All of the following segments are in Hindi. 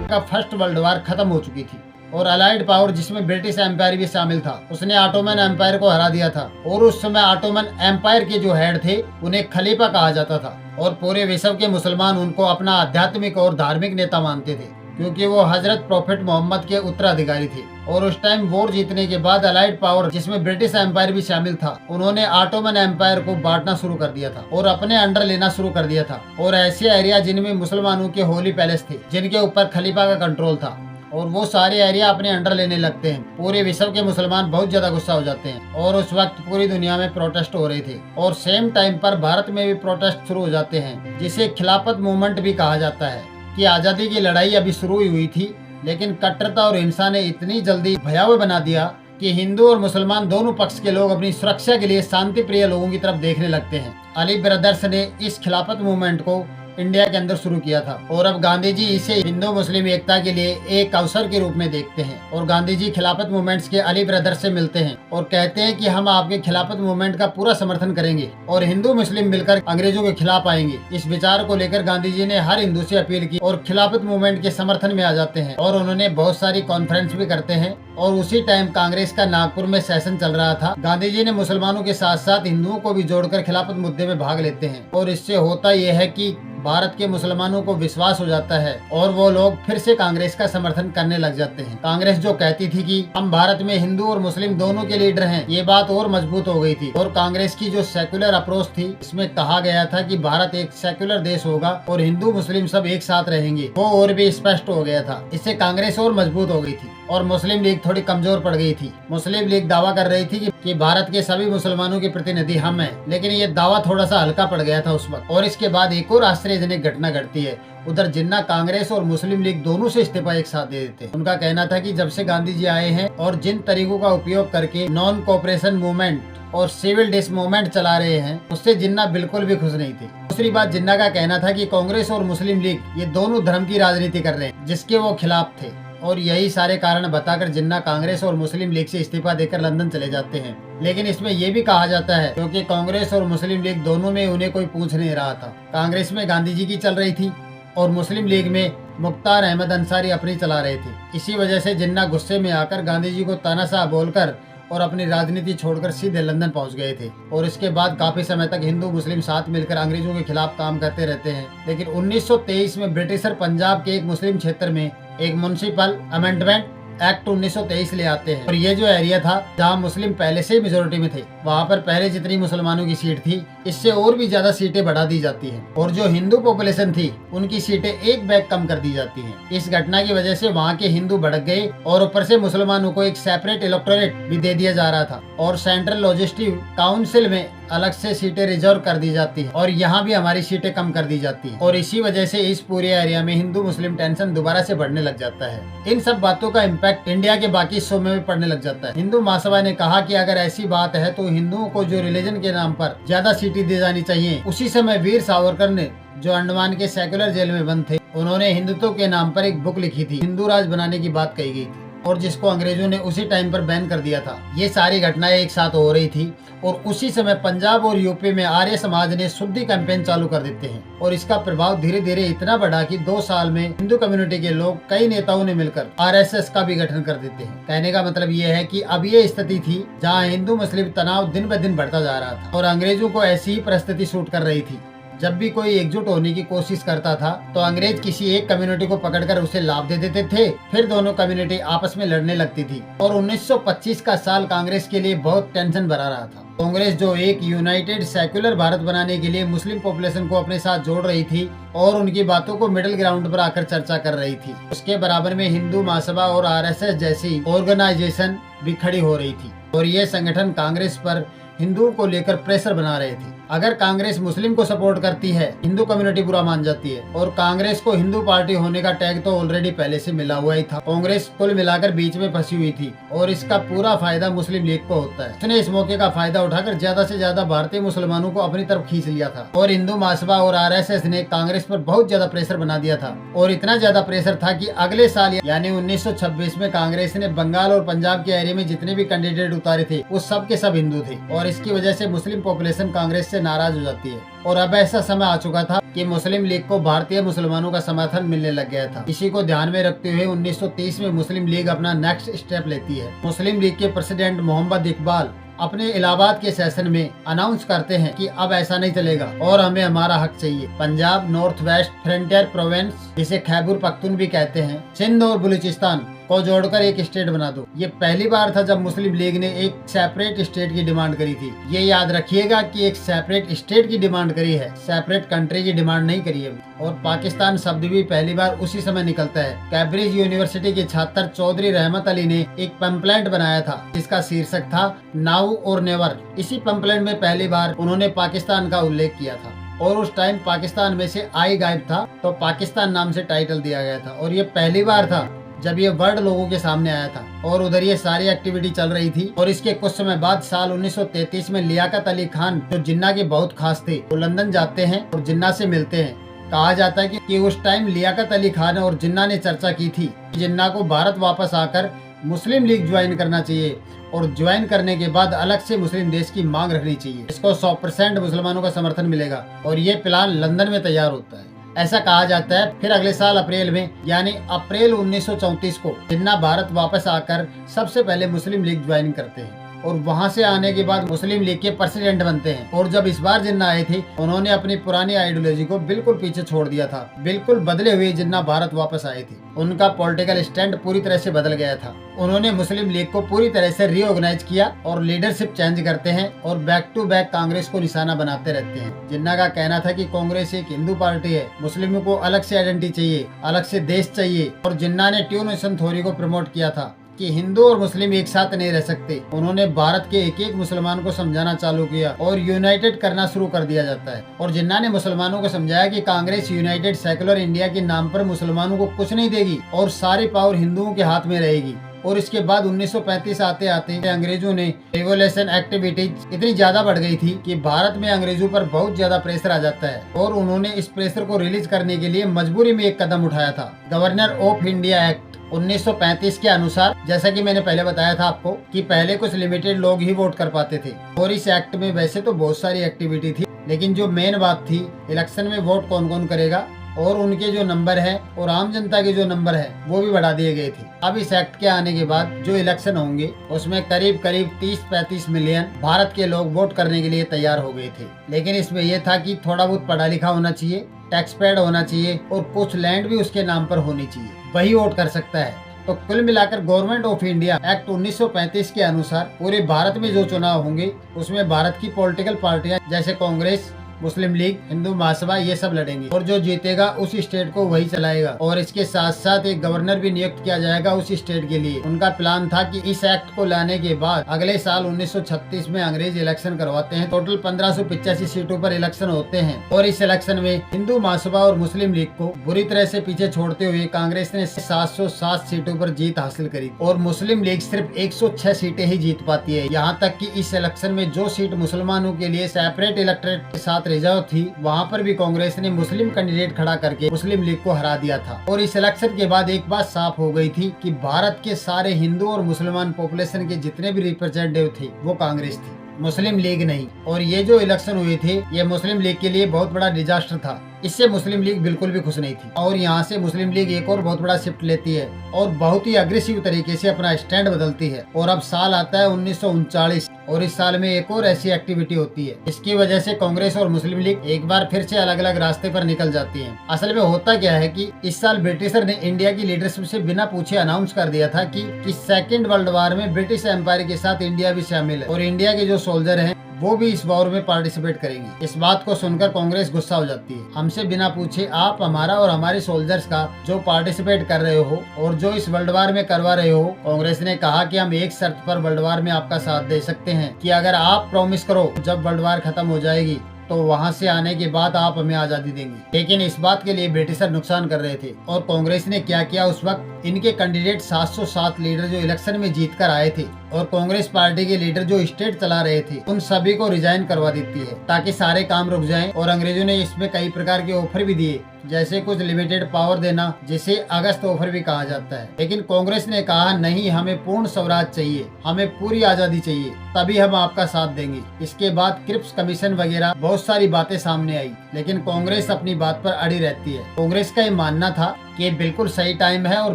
का फर्स्ट वर्ल्ड वार खत्म हो चुकी थी और अलाइड पावर जिसमें ब्रिटिश एम्पायर भी शामिल था उसने ऑटोमन एम्पायर को हरा दिया था। और उस समय ऑटोमन एम्पायर के जो हेड थे उन्हें खलीफा कहा जाता था और पूरे विश्व के मुसलमान उनको अपना आध्यात्मिक और धार्मिक नेता मानते थे क्योंकि वो हजरत प्रॉफिट मोहम्मद के उत्तराधिकारी थे। और उस टाइम वॉर जीतने के बाद अलाइड पावर जिसमें ब्रिटिश एम्पायर भी शामिल था उन्होंने ऑटोमन एम्पायर को बांटना शुरू कर दिया था और अपने अंडर लेना शुरू कर दिया था। और ऐसे एरिया जिनमें मुसलमानों के होली पैलेस थे जिनके ऊपर खलीफा का कंट्रोल था और वो सारे एरिया अपने अंडर लेने लगते हैं। पूरे विश्व के मुसलमान बहुत ज्यादा गुस्सा हो जाते हैं और उस वक्त पूरी दुनिया में प्रोटेस्ट हो रहे थे और सेम टाइम पर भारत में भी प्रोटेस्ट शुरू हो जाते हैं जिसे खिलाफत मूवमेंट भी कहा जाता है। कि आजादी की लड़ाई अभी शुरू हुई थी लेकिन कट्टरता और हिंसा ने इतनी जल्दी भयावह बना दिया कि हिंदू और मुसलमान दोनों पक्ष के लोग अपनी सुरक्षा के लिए शांति प्रिय लोगों की तरफ देखने लगते हैं। अली ब्रदर्स ने इस खिलाफत मूवमेंट को इंडिया के अंदर शुरू किया था और अब गांधी जी इसे हिंदू मुस्लिम एकता के लिए एक अवसर के रूप में देखते हैं। और गांधी जी खिलाफत मूवमेंट्स के अली ब्रदर्स से मिलते हैं और कहते हैं कि हम आपके खिलाफत मूवमेंट का पूरा समर्थन करेंगे और हिंदू मुस्लिम मिलकर अंग्रेजों के खिलाफ आएंगे। इस विचार को लेकर गांधी जी ने हर हिंदू से अपील की और खिलाफत मूवमेंट के समर्थन में आ जाते हैं और उन्होंने बहुत सारी कॉन्फ्रेंस भी करते हैं। और उसी टाइम कांग्रेस का नागपुर में सेशन चल रहा था। गांधी जी ने मुसलमानों के साथ साथ हिंदुओं को भी जोड़कर खिलाफत मुद्दे में भाग लेते हैं और इससे होता यह है कि भारत के मुसलमानों को विश्वास हो जाता है और वो लोग फिर से कांग्रेस का समर्थन करने लग जाते हैं। कांग्रेस जो कहती थी कि हम भारत में हिंदू और मुस्लिम दोनों के लीडर हैं, ये बात और मजबूत हो गई थी। और कांग्रेस की जो सेक्युलर अप्रोच थी इसमें कहा गया था कि भारत एक सेक्युलर देश होगा और हिंदू मुस्लिम सब एक साथ रहेंगे, वो और भी स्पष्ट हो गया था। इससे कांग्रेस और मजबूत हो गई थी और मुस्लिम लीग थोड़ी कमजोर पड़ गई थी। मुस्लिम लीग दावा कर रही थी कि भारत के सभी मुसलमानों के प्रतिनिधि हम हैं, लेकिन ये दावा थोड़ा सा हल्का पड़ गया था उस वक्त। और इसके बाद एक और आश्चर्यजनक घटना घटती है। उधर जिन्ना कांग्रेस और मुस्लिम लीग दोनों से इस्तीफा एक साथ दे देते हैं। उनका कहना था कि जब से गांधी जी आए हैं और जिन तरीकों का उपयोग करके नॉन कोऑपरेशन मूवमेंट और सिविल डिस मूवमेंट चला रहे हैं उससे जिन्ना बिल्कुल भी खुश नहीं थे। दूसरी बात, जिन्ना का कहना था कि कांग्रेस और मुस्लिम लीग ये दोनों धर्म की राजनीति कर रहे हैं जिसके वो खिलाफ थे। और यही सारे कारण बताकर जिन्ना कांग्रेस और मुस्लिम लीग से इस्तीफा देकर लंदन चले जाते हैं। लेकिन इसमें यह भी कहा जाता है क्योंकि कांग्रेस और मुस्लिम लीग दोनों में उन्हें कोई पूछ नहीं रहा था। कांग्रेस में गांधी जी की चल रही थी और मुस्लिम लीग में मुख्तार अहमद अंसारी अपनी चला रहे थे। इसी वजह से जिन्ना गुस्से में आकर गांधी जी को तानाशाह बोलकर और अपनी राजनीति छोड़कर सीधे लंदन पहुंच गए थे। और इसके बाद काफी समय तक हिंदू मुस्लिम साथ मिलकर अंग्रेजों के खिलाफ काम करते रहते हैं। लेकिन 1923 में ब्रिटिशर पंजाब के एक मुस्लिम क्षेत्र में एक म्युनिसिपल अमेंडमेंट एक्ट 1923 ले आते हैं। और ये जो एरिया था जहाँ मुस्लिम पहले से ही मेजोरिटी में थे, वहाँ पर पहले जितनी मुसलमानों की सीट थी इससे और भी ज्यादा सीटें बढ़ा दी जाती हैं और जो हिंदू पॉपुलेशन थी उनकी सीटें एक बैग कम कर दी जाती हैं। इस घटना की वजह से वहाँ के हिंदू भड़क गए और ऊपर से मुसलमानों को एक सेपरेट इलेक्टोरेट भी दे दिया जा रहा था और सेंट्रल लॉजिस्टिक काउंसिल में अलग से सीटें रिजर्व कर दी जाती है और यहाँ भी हमारी सीटें कम कर दी जाती हैं। और इसी वजह से इस पूरे एरिया में हिंदू मुस्लिम टेंशन दोबारा से बढ़ने लग जाता है। इन सब बातों का इम्पैक्ट इंडिया के बाकी हिस्सों में भी पड़ने लग जाता है। हिंदू महासभा ने कहा कि अगर ऐसी बात है तो हिंदुओं को जो रिलीजन के नाम पर ज्यादा सीटें दी जानी चाहिए। उसी समय वीर सावरकर ने जो अंडमान के सेक्युलर जेल में बंद थे उन्होंने हिंदुत्व के नाम पर एक बुक लिखी थी, हिंदू राज बनाने की बात कही गई थी और जिसको अंग्रेजों ने उसी टाइम पर बैन कर दिया था। ये सारी घटनाएं एक साथ हो रही थी और उसी समय पंजाब और यूपी में आर्य समाज ने शुद्धि कैंपेन चालू कर देते हैं और इसका प्रभाव धीरे धीरे इतना बढ़ा कि 2 साल में हिंदू कम्युनिटी के लोग कई नेताओं ने मिलकर आरएसएस का भी गठन कर देते हैं। कहने का मतलब ये है कि अब ये स्थिति थी जहाँ हिंदू मुस्लिम तनाव दिन ब दिन बढ़ता जा रहा था और अंग्रेजों को ऐसी ही परिस्थिति सूट कर रही थी। जब भी कोई एकजुट होने की कोशिश करता था तो अंग्रेज किसी एक कम्युनिटी को पकड़कर उसे लाभ दे देते थे, फिर दोनों कम्युनिटी आपस में लड़ने लगती थी। और 1925 का साल कांग्रेस के लिए बहुत टेंशन भरा रहा था। कांग्रेस जो एक यूनाइटेड सेक्युलर भारत बनाने के लिए मुस्लिम पॉपुलेशन को अपने साथ जोड़ रही थी और उनकी बातों को मिडिल ग्राउंड पर आकर चर्चा कर रही थी, उसके बराबर में हिंदू महासभा और आरएसएस जैसी ऑर्गेनाइजेशन भी खड़ी हो रही थी और ये संगठन कांग्रेस पर हिंदुओं को लेकर प्रेशर बना रहे थे। अगर कांग्रेस मुस्लिम को सपोर्ट करती है हिंदू कम्युनिटी बुरा मान जाती है और कांग्रेस को हिंदू पार्टी होने का टैग तो ऑलरेडी पहले से मिला हुआ ही था। कांग्रेस कुल मिलाकर बीच में फंसी हुई थी और इसका पूरा फायदा मुस्लिम लीग को होता है। उसने इस मौके का फायदा उठाकर ज्यादा से ज्यादा भारतीय मुसलमानों को अपनी तरफ खींच लिया था और हिंदू महासभा और आरएसएस ने कांग्रेस पर बहुत ज्यादा प्रेशर बना दिया था और इतना ज्यादा प्रेशर था कि अगले साल यानी 1926 में कांग्रेस ने बंगाल और पंजाब के एरिया में जितने भी कैंडिडेट उतारे थे वो सब के सब हिंदू थे और और इसकी वजह से मुस्लिम पॉपुलेशन कांग्रेस से नाराज हो जाती है। और अब ऐसा समय आ चुका था कि मुस्लिम लीग को भारतीय मुसलमानों का समर्थन मिलने लग गया था। इसी को ध्यान में रखते हुए 1930 में मुस्लिम लीग अपना नेक्स्ट स्टेप लेती है। मुस्लिम लीग के प्रेसिडेंट मोहम्मद इकबाल अपने इलाहाबाद के सेशन में अनाउंस करते हैं कि अब ऐसा नहीं चलेगा और हमें हमारा हक चाहिए। Punjab, north west frontier province, जिसे खैबर पख्तून भी कहते हैं, सिंध और बलूचिस्तान को जोड़कर एक स्टेट बना दो। ये पहली बार था जब मुस्लिम लीग ने एक सेपरेट स्टेट की डिमांड करी थी। ये याद रखिएगा कि एक सेपरेट स्टेट की डिमांड करी है, सेपरेट कंट्री की डिमांड नहीं करी है। और पाकिस्तान शब्द भी पहली बार उसी समय निकलता है। कैम्ब्रिज यूनिवर्सिटी के छात्र चौधरी रहमत अली ने एक पैम्पलेट बनाया था जिसका शीर्षक था नाउ और नेवर। इसी पैम्पलेट में पहली बार उन्होंने पाकिस्तान का उल्लेख किया था और उस टाइम पाकिस्तान में से आई गायब था तो पाकिस्तान नाम से टाइटल दिया गया था। और ये पहली बार था जब ये वर्ड लोगों के सामने आया था और उधर ये सारी एक्टिविटी चल रही थी। और इसके कुछ समय बाद साल 1933 में लियाकत अली खान, जो जिन्ना के बहुत खास थे, वो लंदन जाते हैं और जिन्ना से मिलते हैं। कहा जाता है कि उस टाइम लियाकत अली खान और जिन्ना ने चर्चा की थी कि जिन्ना को भारत वापस आकर मुस्लिम लीग ज्वाइन करना चाहिए और ज्वाइन करने के बाद अलग से मुस्लिम देश की मांग रखनी चाहिए। इसको 100% मुसलमानों का समर्थन मिलेगा और ये प्लान लंदन में तैयार होता है, ऐसा कहा जाता है। फिर अगले साल अप्रैल में, यानी अप्रैल 1934 को जिन्ना भारत वापस आकर सबसे पहले मुस्लिम लीग ज्वाइन करते हैं और वहां से आने के बाद मुस्लिम लीग के प्रेसिडेंट बनते हैं। और जब इस बार जिन्ना आए थे, उन्होंने अपनी पुरानी आइडियोलॉजी को बिल्कुल पीछे छोड़ दिया था। बिल्कुल बदले हुए जिन्ना भारत वापस आए थे। उनका पॉलिटिकल स्टैंड पूरी तरह से बदल गया था। उन्होंने मुस्लिम लीग को पूरी तरह से रीऑर्गेनाइज किया और लीडरशिप चेंज करते हैं और बैक टू बैक कांग्रेस को निशाना बनाते रहते हैं। जिन्ना का कहना था कि कांग्रेस एक हिंदू पार्टी है, मुस्लिमों को अलग से आइडेंटिटी चाहिए, अलग से देश चाहिए। और जिन्ना ने ट्रू नेशन थ्योरी को प्रमोट किया था कि हिंदू और मुस्लिम एक साथ नहीं रह सकते। उन्होंने भारत के एक एक मुसलमान को समझाना चालू किया और यूनाइटेड करना शुरू कर दिया जाता है। और जिन्ना ने मुसलमानों को समझाया कि कांग्रेस यूनाइटेड सेकुलर इंडिया के नाम पर मुसलमानों को कुछ नहीं देगी और सारी पावर हिंदुओं के हाथ में रहेगी। और इसके बाद 1935 आते आते अंग्रेजों ने रिवोल्यूशन एक्टिविटीज इतनी ज्यादा बढ़ गई थी कि भारत में अंग्रेजों पर बहुत ज्यादा प्रेशर आ जाता है और उन्होंने इस प्रेशर को रिलीज करने के लिए मजबूरी में एक कदम उठाया था, गवर्नर ऑफ इंडिया एक्ट 1935 के अनुसार। जैसा कि मैंने पहले बताया था आपको कि पहले कुछ लिमिटेड लोग ही वोट कर पाते थे और इस एक्ट में वैसे तो बहुत सारी एक्टिविटी थी, लेकिन जो मेन बात थी इलेक्शन में वोट कौन कौन करेगा और उनके जो नंबर है और आम जनता के जो नंबर है वो भी बढ़ा दिए गए थे। अब इस एक्ट के आने के बाद जो इलेक्शन होंगे उसमें करीब 30-35 मिलियन भारत के लोग वोट करने के लिए तैयार हो गए थे। लेकिन इसमें यह था कि थोड़ा बहुत पढ़ा लिखा होना चाहिए, टैक्स पेड होना चाहिए और कुछ लैंड भी उसके नाम पर होनी चाहिए, वही वोट कर सकता है। तो कुल मिलाकर गवर्नमेंट ऑफ इंडिया एक्ट 1935 के अनुसार पूरे भारत में जो चुनाव होंगे उसमें भारत की पॉलिटिकल पार्टियां जैसे कांग्रेस, मुस्लिम लीग, हिंदू महासभा ये सब लड़ेंगे और जो जीतेगा उस स्टेट को वही चलाएगा। और इसके साथ साथ एक गवर्नर भी नियुक्त किया जाएगा उस स्टेट के लिए। उनका प्लान था कि इस एक्ट को लाने के बाद अगले साल 1936 में अंग्रेज इलेक्शन करवाते हैं। टोटल 1585 सीटों पर इलेक्शन होते हैं और इस इलेक्शन में हिंदू महासभा और मुस्लिम लीग को बुरी तरह से पीछे छोड़ते हुए कांग्रेस ने 707 सीटों पर जीत हासिल करी और मुस्लिम लीग सिर्फ 106 सीटें ही जीत पाती है। यहाँ तक कि इस इलेक्शन में जो सीट मुसलमानों के लिए सेपरेट इलेक्टोरेट के साथ रिजर्व थी, वहाँ पर भी कांग्रेस ने मुस्लिम कैंडिडेट खड़ा करके मुस्लिम लीग को हरा दिया था। और इस इलेक्शन के बाद एक बात साफ हो गई थी कि भारत के सारे हिंदू और मुसलमान पॉपुलेशन के जितने भी रिप्रेजेंटेटिव थे वो कांग्रेस थी, मुस्लिम लीग नहीं। और ये जो इलेक्शन हुए थे ये मुस्लिम लीग के लिए बहुत बड़ा डिजास्टर था। इससे मुस्लिम लीग बिल्कुल भी खुश नहीं थी और यहाँ से मुस्लिम लीग एक और बहुत बड़ा शिफ्ट लेती है और बहुत ही अग्रेसिव तरीके से अपना स्टैंड बदलती है। और अब साल आता है 1939 और इस साल में एक और ऐसी एक्टिविटी होती है। इसकी वजह से कांग्रेस और मुस्लिम लीग एक बार फिर से अलग अलग रास्ते पर निकल जाती हैं। असल में होता क्या है कि इस साल ब्रिटिशर ने इंडिया की लीडरशिप से बिना पूछे अनाउंस कर दिया था कि सेकेंड वर्ल्ड वॉर में ब्रिटिश एम्पायर के साथ इंडिया भी शामिल है और इंडिया के जो सोल्जर हैं वो भी इस वॉर में पार्टिसिपेट करेंगे। इस बात को सुनकर कांग्रेस गुस्सा हो जाती है। हमसे बिना पूछे आप हमारा और हमारे सोल्जर्स का जो पार्टिसिपेट कर रहे हो और जो इस वर्ल्ड वार में करवा रहे हो। कांग्रेस ने कहा कि हम एक शर्त पर वर्ल्ड वार में आपका साथ दे सकते हैं कि अगर आप प्रॉमिस करो जब वर्ल्ड वार खत्म हो जाएगी तो वहाँ से आने के बाद आप हमें आजादी देंगे। लेकिन इस बात के लिए ब्रिटिशर नुकसान कर रहे थे और कांग्रेस ने क्या किया, उस वक्त इनके कैंडिडेट 707 लीडर जो इलेक्शन में जीत कर आए थे और कांग्रेस पार्टी के लीडर जो स्टेट चला रहे थे उन सभी को रिजाइन करवा देती है ताकि सारे काम रुक जाएं। और अंग्रेजों ने इसमें कई प्रकार के ऑफर भी दिए जैसे कुछ लिमिटेड पावर देना, जिसे अगस्त ऑफर भी कहा जाता है। लेकिन कांग्रेस ने कहा नहीं, हमें पूर्ण स्वराज चाहिए, हमें पूरी आजादी चाहिए, तभी हम आपका साथ देंगे। इसके बाद क्रिप्स कमीशन वगैरह बहुत सारी बातें सामने आई, लेकिन कांग्रेस अपनी बात पर अड़ी रहती है। कांग्रेस का ये मानना था कि ये बिल्कुल सही टाइम है और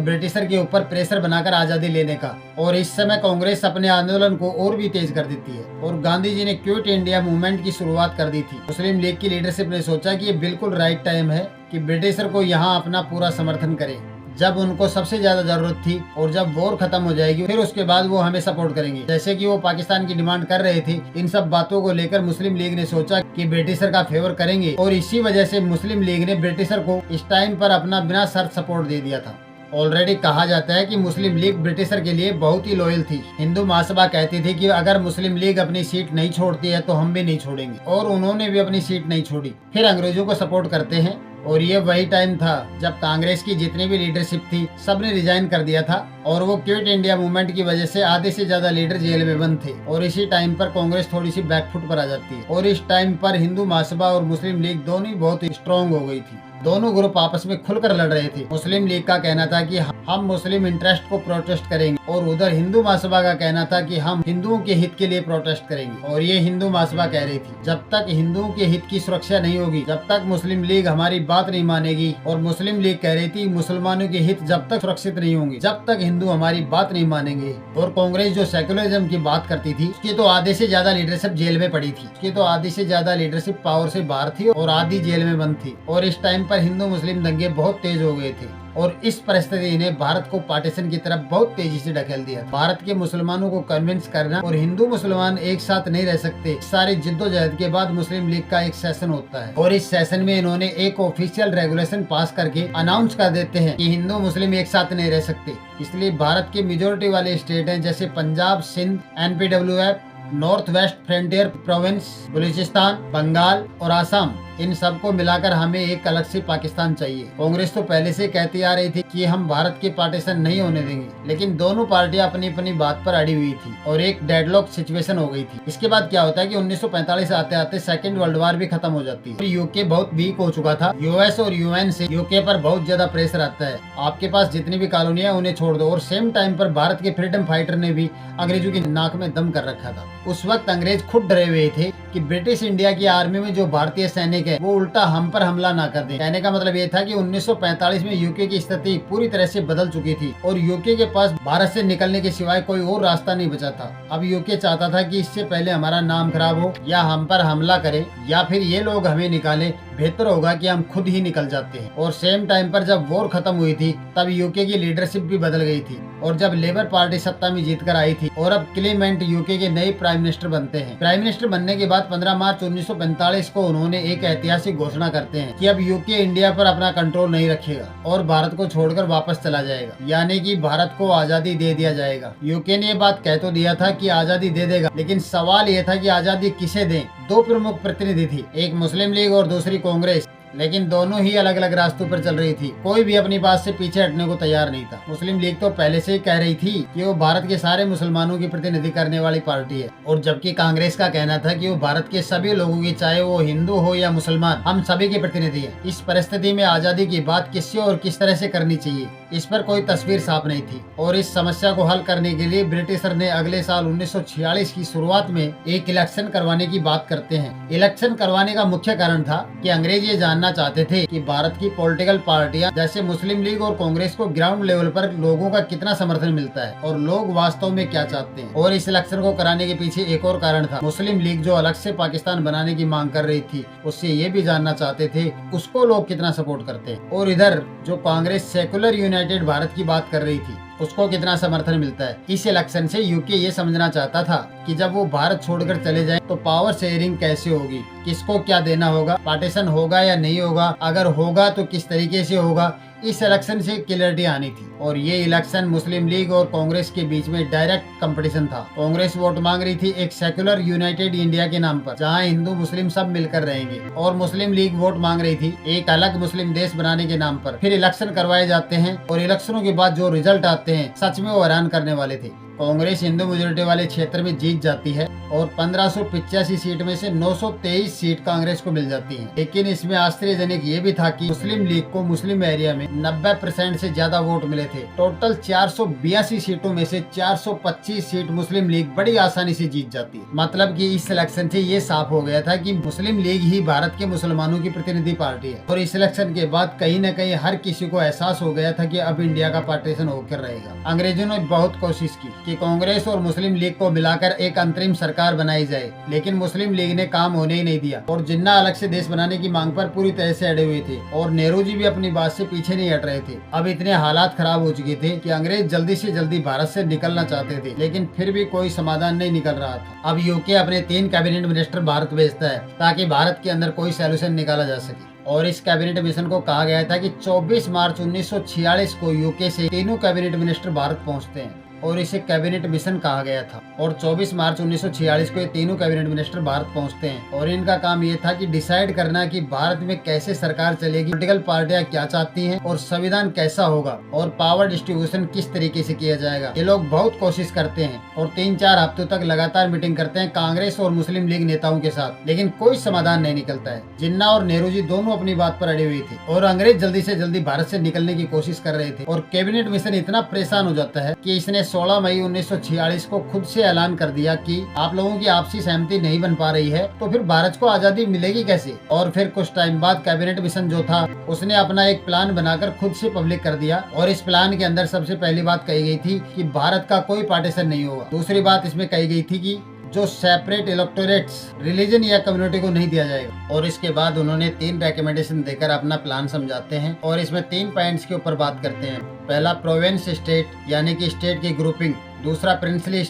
ब्रिटिशर के ऊपर प्रेशर बनाकर आजादी लेने का, और इस समय कांग्रेस अपने आंदोलन को और भी तेज कर देती है और गांधी जी ने क्विट इंडिया मूवमेंट की शुरुआत कर दी थी। मुस्लिम लीग की लीडरशिप ने सोचा कि ये बिल्कुल राइट टाइम है कि ब्रिटिशर को यहाँ अपना पूरा समर्थन करे, जब उनको सबसे ज्यादा जरूरत थी, और जब वॉर खत्म हो जाएगी फिर उसके बाद वो हमें सपोर्ट करेंगे, जैसे कि वो पाकिस्तान की डिमांड कर रहे थे। इन सब बातों को लेकर मुस्लिम लीग ने सोचा कि ब्रिटिशर का फेवर करेंगे, और इसी वजह से मुस्लिम लीग ने ब्रिटिशर को इस टाइम पर अपना बिना शर्त सपोर्ट दे दिया था। ऑलरेडी कहा जाता है कि मुस्लिम लीग ब्रिटिशर के लिए बहुत ही लॉयल थी। हिंदू महासभा कहती थी कि अगर मुस्लिम लीग अपनी सीट नहीं छोड़ती है तो हम भी नहीं छोड़ेंगे, और उन्होंने भी अपनी सीट नहीं छोड़ी। फिर अंग्रेजों को सपोर्ट करते हैं, और ये वही टाइम था जब कांग्रेस की जितनी भी लीडरशिप थी सबने रिजाइन कर दिया था, और वो क्विट इंडिया मूवमेंट की वजह से आधे से ज्यादा लीडर जेल में बंद थे। और इसी टाइम पर कांग्रेस थोड़ी सी बैकफुट पर आ जाती है, और इस टाइम पर हिंदू महासभा और मुस्लिम लीग दोनों ही बहुत स्ट्रॉन्ग हो गई थी। दोनों ग्रुप आपस में खुलकर लड़ रहे थे। मुस्लिम लीग का कहना था कि हम मुस्लिम इंटरेस्ट को प्रोटेस्ट करेंगे, और उधर हिंदू महासभा का कहना था कि हम हिंदुओं के हित के लिए प्रोटेस्ट करेंगे। और ये हिंदू महासभा कह रही थी जब तक हिंदुओं के हित की सुरक्षा नहीं होगी, जब तक मुस्लिम लीग हमारी बात नहीं मानेगी, और मुस्लिम लीग कह रही थी मुसलमानों के हित जब तक सुरक्षित नहीं होंगे, जब तक हिंदू हमारी बात नहीं मानेंगे। और कांग्रेस जो सेकुलरिज्म की बात करती थी उसकी तो आधे से ज्यादा लीडरशिप जेल में पड़ी थी, उसकी तो आधी से ज्यादा लीडरशिप पावर से बाहर थी और आधी जेल में बंद थी। और इस टाइम पर हिंदू मुस्लिम दंगे बहुत तेज हो गए थे, और इस परिस्थिति ने भारत को पार्टीशन की तरफ बहुत तेजी से ढकेल दिया। भारत के मुसलमानों को कन्विंस करना और हिंदू मुसलमान एक साथ नहीं रह सकते, सारी जिद्दोजहद के बाद मुस्लिम लीग का एक सेशन होता है, और इस सेशन में इन्होंने एक ऑफिशियल रेगुलेशन पास करके अनाउंस कर देते हैं कि हिंदू मुस्लिम एक साथ नहीं रह सकते। इसलिए भारत के मेजोरिटी वाले स्टेट हैं जैसे Punjab, Sindh, NPWF, north west frontier province, Baluchistan, Bengal और आसाम, इन सबको मिलाकर हमें एक अलग से पाकिस्तान चाहिए। कांग्रेस तो पहले से कहती आ रही थी कि हम भारत के पार्टीशन नहीं होने देंगे, लेकिन दोनों पार्टियां अपनी अपनी बात पर अड़ी हुई थी और एक डेडलॉक सिचुएशन हो गई थी। इसके बाद क्या होता है कि 1945 आते आते सेकेंड वर्ल्ड वॉर भी खत्म हो जाती है। यूके बहुत वीक हो चुका था। यूएस और UN से यूके पर बहुत ज्यादा प्रेशर आता है, आपके पास जितनी भी कॉलोनियां उन्हें छोड़ दो। और सेम टाइम पर भारत के फ्रीडम फाइटर ने भी अंग्रेजों की नाक में दम कर रखा था। उस वक्त अंग्रेज खुद डरे हुए थे कि ब्रिटिश इंडिया की आर्मी में जो भारतीय सैनिक है वो उल्टा हम पर हमला ना कर दे। कहने का मतलब ये था कि 1945 में यूके की स्थिति पूरी तरह से बदल चुकी थी और यूके के पास भारत से निकलने के सिवाय कोई और रास्ता नहीं बचा था। अब यूके चाहता था कि इससे पहले हमारा नाम खराब हो या हम पर हमला करे या फिर ये लोग हमें निकाले, बेहतर होगा कि हम खुद ही निकल जाते हैं। और सेम टाइम पर जब वॉर खत्म हुई थी तब यूके की लीडरशिप भी बदल गई थी और जब लेबर पार्टी सत्ता में जीत कर आई थी और अब क्लेमेंट यूके के नए प्राइम मिनिस्टर बनते हैं। प्राइम मिनिस्टर बनने के बाद 15 मार्च 1945 को उन्होंने एक ऐतिहासिक घोषणा करते हैं कि अब यूके इंडिया पर अपना कंट्रोल नहीं रखेगा और भारत को छोड़कर वापस चला जाएगा, यानी कि भारत को आजादी दे दिया जाएगा। यूके ने ये बात कह तो दिया था कि आजादी दे देगा, लेकिन सवाल ये था कि आजादी किसे दें। दो प्रमुख प्रतिनिधि थी, एक मुस्लिम लीग और दूसरी कांग्रेस, लेकिन दोनों ही अलग अलग रास्तों पर चल रही थी। कोई भी अपनी बात से पीछे हटने को तैयार नहीं था। मुस्लिम लीग तो पहले से ही कह रही थी कि वो भारत के सारे मुसलमानों की प्रतिनिधि करने वाली पार्टी है, और जबकि कांग्रेस का कहना था कि वो भारत के सभी लोगों की, चाहे वो हिंदू हो या मुसलमान, हम सभी के प्रतिनिधि है। इस परिस्थिति में आजादी की बात किससे और किस तरह से करनी चाहिए, इस पर कोई तस्वीर साफ नहीं थी। और इस समस्या को हल करने के लिए ब्रिटिशर ने अगले साल 1946 की शुरुआत में एक इलेक्शन करवाने की बात करते हैं। इलेक्शन करवाने का मुख्य कारण था कि अंग्रेज ये जानना चाहते थे कि भारत की पॉलिटिकल पार्टियां जैसे मुस्लिम लीग और कांग्रेस को ग्राउंड लेवल पर लोगों का कितना समर्थन मिलता है और लोग वास्तव में क्या चाहते हैं। और इस इलेक्शन को कराने के पीछे एक और कारण था। मुस्लिम लीग जो अलग से पाकिस्तान बनाने की मांग कर रही थी, उससे ये भी जानना चाहते थे उसको लोग कितना सपोर्ट करते हैं। और इधर जो कांग्रेस सेकुलर यूनाइटेड भारत की बात कर रही थी, उसको कितना समर्थन मिलता है। इस इलेक्शन से यूके ये समझना चाहता था कि जब वो भारत छोड़कर चले जाएं तो पावर शेयरिंग कैसे होगी, किसको क्या देना होगा, पार्टीशन होगा या नहीं होगा, अगर होगा तो किस तरीके से होगा। इस इलेक्शन से क्लियरिटी आनी थी। और ये इलेक्शन मुस्लिम लीग और कांग्रेस के बीच में डायरेक्ट कंपटीशन था। कांग्रेस वोट मांग रही थी एक सेकुलर यूनाइटेड इंडिया के नाम पर, जहां हिंदू मुस्लिम सब मिलकर रहेंगे, और मुस्लिम लीग वोट मांग रही थी एक अलग मुस्लिम देश बनाने के नाम पर। फिर इलेक्शन करवाए जाते हैं और इलेक्शनों के बाद जो रिजल्ट आते हैं सच में वो हैरान करने वाले थे। कांग्रेस हिंदू मेजोरिटी वाले क्षेत्र में जीत जाती है और 1585 सीट में से 923 सीट कांग्रेस को मिल जाती है। लेकिन इसमें आश्चर्यजनक ये भी था कि मुस्लिम लीग को मुस्लिम एरिया में 90% से ज्यादा वोट मिले थे। टोटल 482 सीटों में से 425 सीट मुस्लिम लीग बड़ी आसानी से जीत जाती है। मतलब कि इस इलेक्शन से ये साफ हो गया था कि मुस्लिम लीग ही भारत के मुसलमानों की प्रतिनिधि पार्टी है। और इस इलेक्शन के बाद कहीं न कहीं हर किसी को एहसास हो गया था कि अब इंडिया का पार्टीशन होकर रहेगा। अंग्रेजों ने बहुत कोशिश की कि कांग्रेस और मुस्लिम लीग को मिलाकर एक अंतरिम सरकार बनाई जाए, लेकिन मुस्लिम लीग ने काम होने ही नहीं दिया और जिन्ना अलग से देश बनाने की मांग पर पूरी तरह से अड़े हुए थे और नेहरू जी भी अपनी बात से पीछे नहीं हट रहे थे। अब इतने हालात खराब हो चुके थे कि अंग्रेज जल्दी से जल्दी भारत से निकलना चाहते थे, लेकिन फिर भी कोई समाधान नहीं निकल रहा था। अब यूके अपने 3 कैबिनेट मिनिस्टर भारत भेजता है ताकि भारत के अंदर कोई सॉल्यूशन निकाला जा सके। और इस कैबिनेट मिशन को कहा गया था कि 24 मार्च 1946 को यूके से तीनों कैबिनेट मिनिस्टर भारत पहुंचते हैं और इसे कैबिनेट मिशन कहा गया था। और 24 मार्च 1946 को ये तीनों कैबिनेट मिनिस्टर भारत पहुंचते हैं और इनका काम ये था कि डिसाइड करना कि भारत में कैसे सरकार चलेगी, पॉलिटिकल पार्टियां क्या चाहती हैं और संविधान कैसा होगा और पावर डिस्ट्रीब्यूशन किस तरीके से किया जाएगा। ये लोग बहुत कोशिश करते हैं और 3-4 हफ्तों तक लगातार मीटिंग करते हैं कांग्रेस और मुस्लिम लीग नेताओं के साथ, लेकिन कोई समाधान नहीं निकलता है। जिन्ना और नेहरू जी दोनों अपनी बात पर अड़े हुए थे और अंग्रेज जल्दी से जल्दी भारत से निकलने की कोशिश कर रहे थे। और कैबिनेट मिशन इतना परेशान हो जाता है कि इसने 16 मई 1946 को खुद से ऐलान कर दिया कि आप लोगों की आपसी सहमति नहीं बन पा रही है तो फिर भारत को आजादी मिलेगी कैसे। और फिर कुछ टाइम बाद कैबिनेट मिशन जो था उसने अपना एक प्लान बनाकर खुद से पब्लिक कर दिया और इस प्लान के अंदर सबसे पहली बात कही गई थी कि भारत का कोई पार्टीशन नहीं होगा। दूसरी बात इसमें कही गई थी कि जो सेपरेट इलेक्टोरेट्स रिलीजन या कम्युनिटी को नहीं दिया जाएगा। और इसके बाद उन्होंने 3 रिकमेंडेशन देकर अपना प्लान समझाते हैं और इसमें 3 पॉइंट्स के ऊपर बात करते हैं। पहला प्रोविंस स्टेट यानी कि स्टेट की ग्रुपिंग, दूसरा प्रिंसली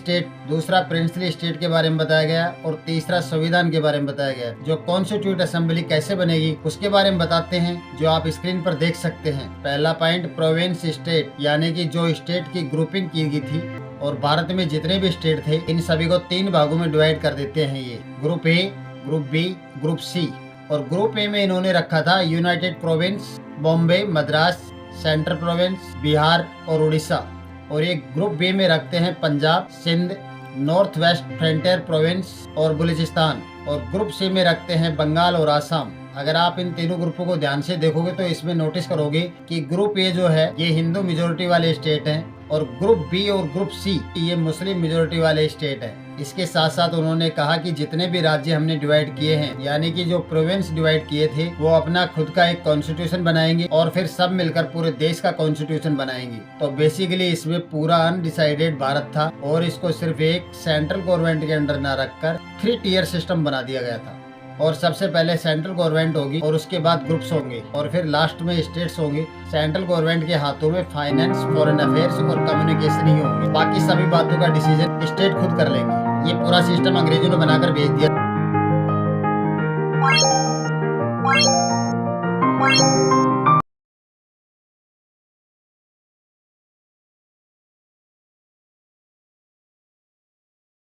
स्टेट के बारे में बताया गया और तीसरा संविधान के बारे में बताया गया। जो कॉन्स्टिट्यूट असेंबली कैसे बनेगी उसके बारे में बताते हैं, जो आप स्क्रीन पर देख सकते हैं। पहला पॉइंट प्रोविंस स्टेट यानी कि जो स्टेट की ग्रुपिंग की गई थी और भारत में जितने भी स्टेट थे इन सभी को 3 भागों में डिवाइड कर देते हैं। ये group A, group B, group C. और ग्रुप ए में इन्होंने रखा था united province, Bombay, Madras, central province, Bihar और उड़ीसा। और ये ग्रुप बी में रखते हैं Punjab, Sindh, north west frontier province और बलूचिस्तान। और ग्रुप सी में रखते हैं बंगाल और आसाम। अगर आप इन तीनों ग्रुपों को ध्यान से देखोगे तो इसमें नोटिस करोगे कि ग्रुप ए जो है ये हिंदू मेजोरिटी वाले स्टेट हैं और ग्रुप बी और ग्रुप सी ये मुस्लिम मेजोरिटी वाले स्टेट हैं। इसके साथ साथ उन्होंने कहा कि जितने भी राज्य हमने डिवाइड किए हैं यानी कि जो प्रोविंस डिवाइड किए थे वो अपना खुद का एक कॉन्स्टिट्यूशन बनाएंगे और फिर सब मिलकर पूरे देश का कॉन्स्टिट्यूशन बनाएंगे। तो बेसिकली इसमें पूरा अनडिसाइडेड भारत था और इसको सिर्फ एक सेंट्रल गवर्नमेंट के अंडर न रखकर 3 टियर सिस्टम बना दिया गया था। और सबसे पहले सेंट्रल गवर्नमेंट होगी और उसके बाद ग्रुप्स होंगे और फिर लास्ट में स्टेट्स होंगे। सेंट्रल गवर्नमेंट के हाथों में फाइनेंस, फॉरेन अफेयर्स और कम्युनिकेशन ही होंगे। बाकी सभी बातों का डिसीजन स्टेट खुद कर लेंगे। ये पूरा सिस्टम अंग्रेजों ने बनाकर भेज दिया।